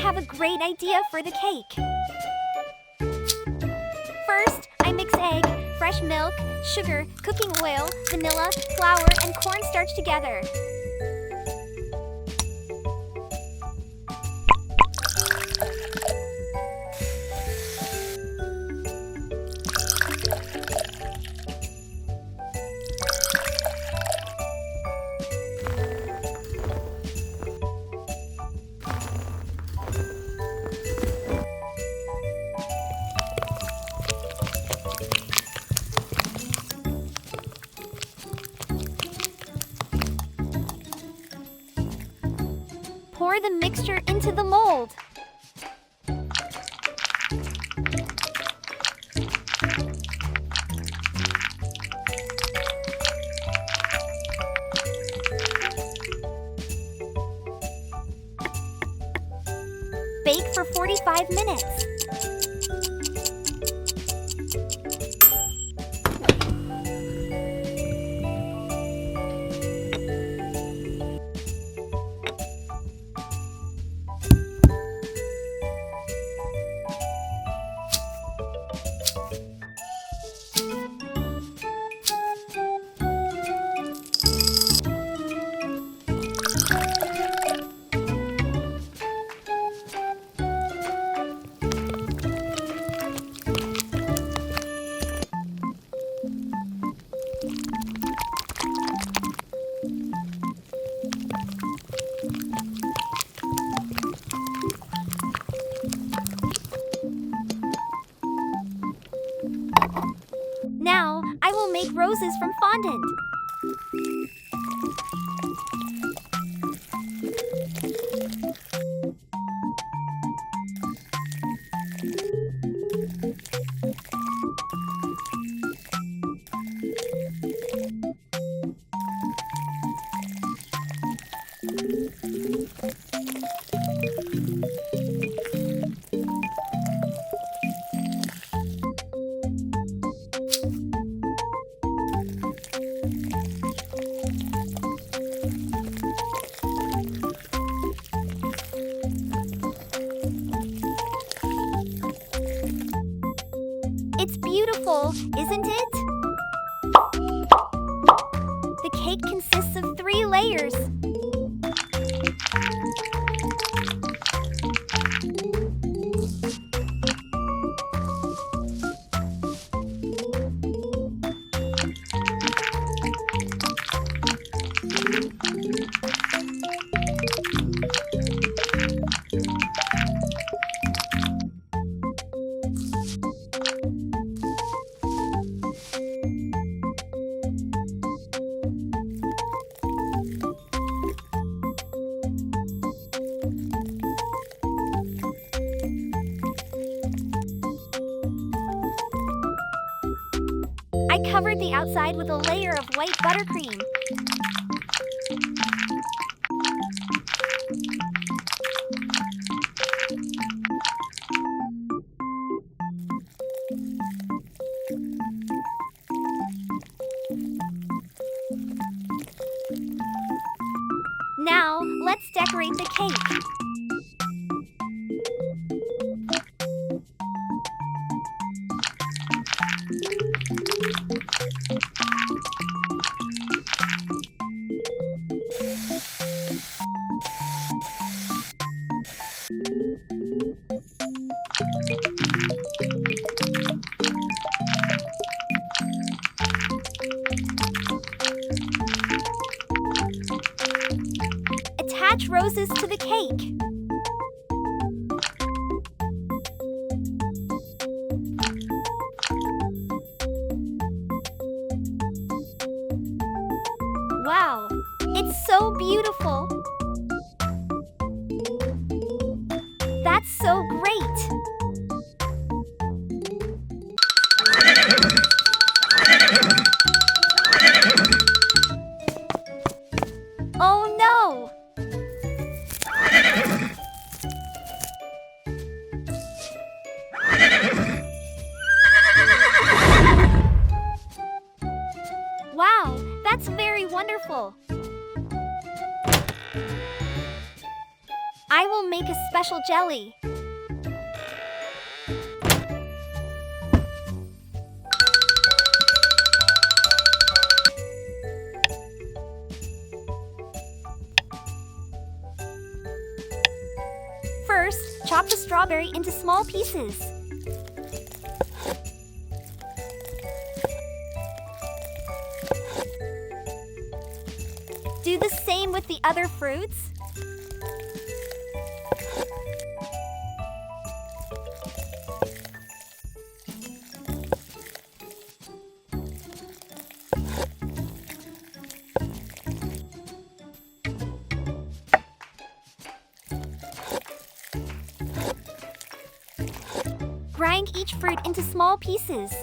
have a great idea for the cake. First, I mix egg, fresh milk, sugar, cooking oil, vanilla, flour, and cornstarch together. Pour the mixture into the mold. Bake for 45 minutes. Now, I will make roses from fondant. It's beautiful, isn't it? The cake consists of 3 layers. I covered the outside with a layer of white buttercream. Now, let's decorate the cake. Attach roses to the cake. Wow, it's so beautiful. That's so great. Oh no! Wow, that's very wonderful. I will make a special jelly. First, chop the strawberry into small pieces. Do the same with the other fruits. Grind each fruit into small pieces.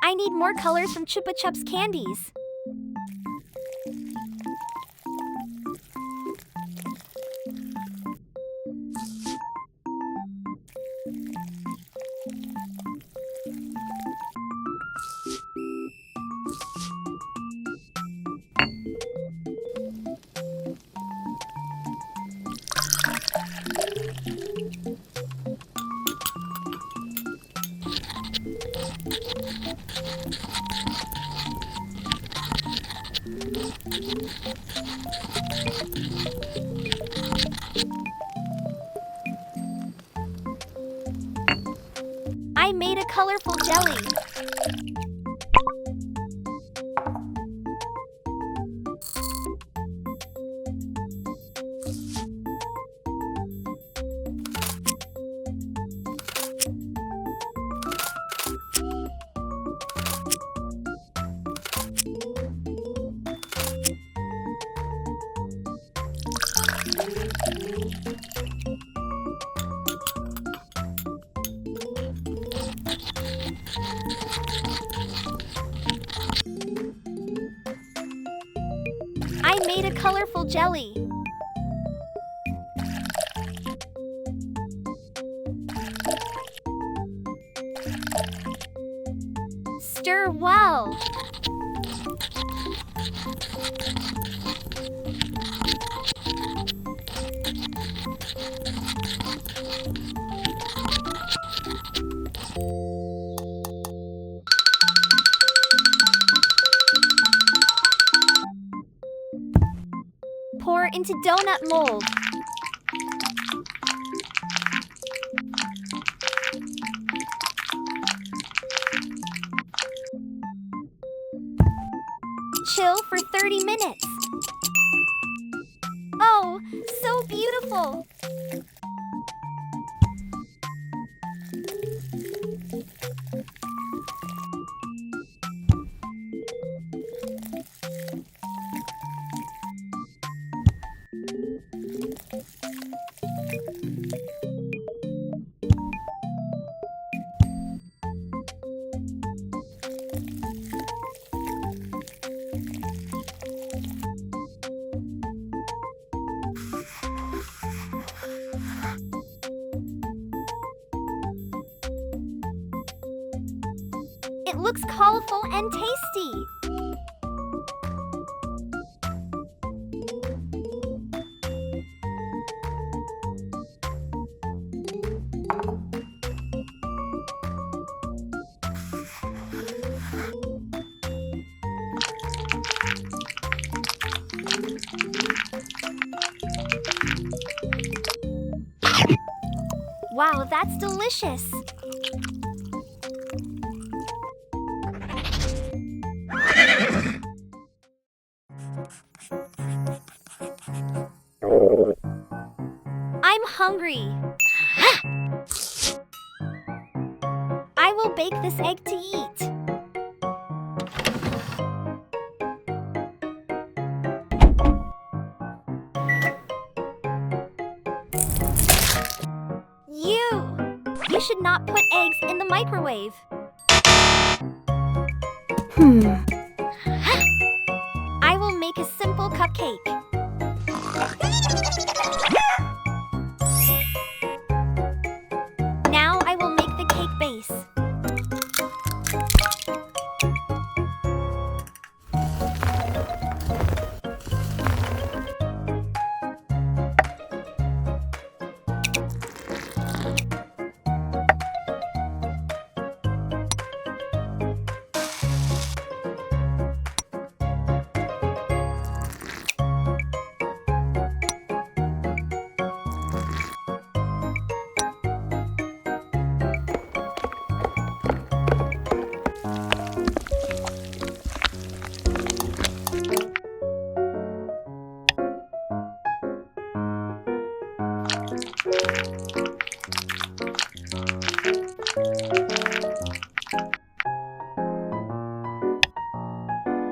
I need more colors from Chupa Chups candies. I made a colorful jelly. I made a colorful jelly. Stir well. Pour into donut mold. Chill for 30 minutes. Oh, so beautiful! It looks colorful and tasty. Wow, that's delicious. hungry. I will bake this egg to eat. You should not put eggs in the microwave. I will make a simple cupcake. Now I will make the cake base.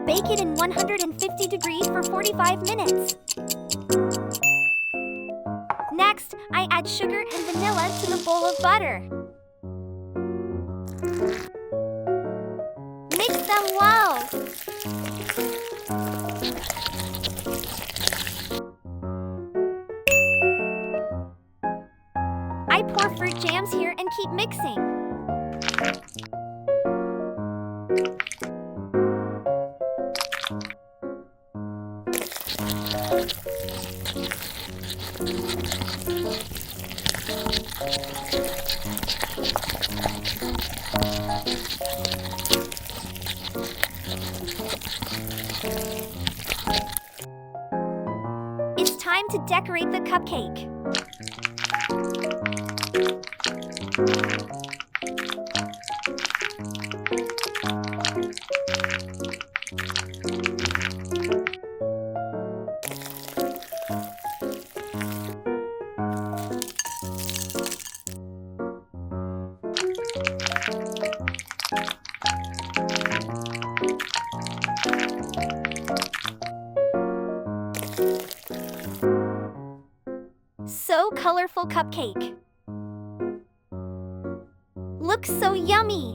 Bake it in 150 degrees for 45 minutes. Next, I add sugar and vanilla to the bowl of butter. Mix them well. I pour fruit jams here and keep mixing. It's time to decorate the cupcake. So colorful cupcake. Looks so yummy.